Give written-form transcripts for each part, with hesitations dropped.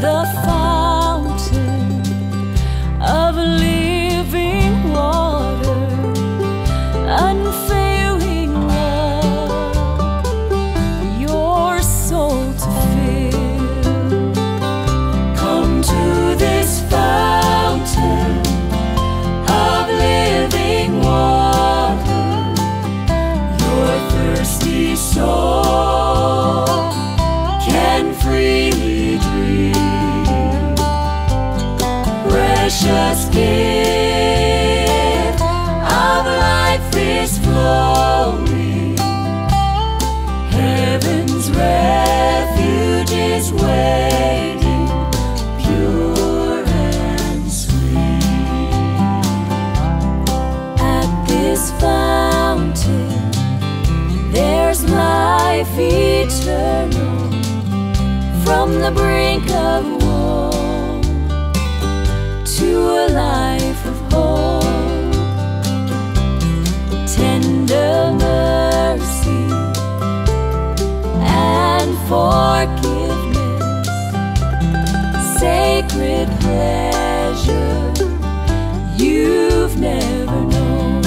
the fountain of living water, unfailing love, your soul to fill. Come to this fountain of living water, your thirsty soul can freely drink. Precious gift of life is flowing, heaven's refuge is waiting, pure and sweet. At this fountain there's life eternal, from the brink of woe to a life of hope. Tender mercy and forgiveness, sacred pleasure you've never known.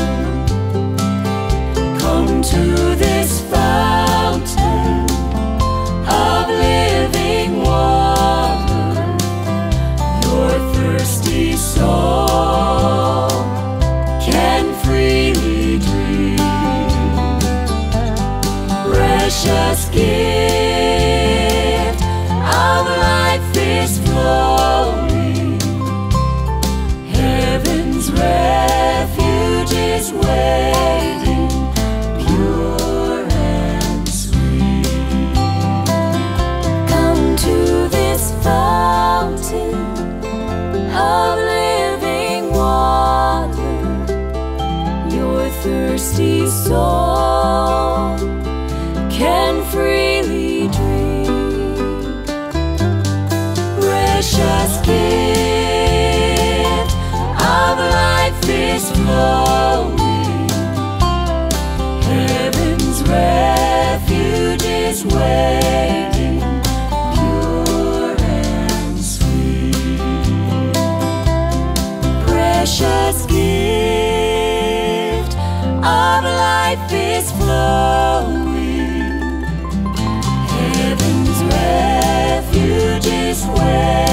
Come to this fountain of living water, your thirsty soul can freely drink. Precious gift of life is flowing, heaven's refuge is waiting, pure and sweet. Come to this fountain of living water, your thirsty soul can freely drink. Precious gift of life is flowing, heaven's refuge is waiting, pure and sweet. Precious gift of life is flowing, heaven's refuge is waiting.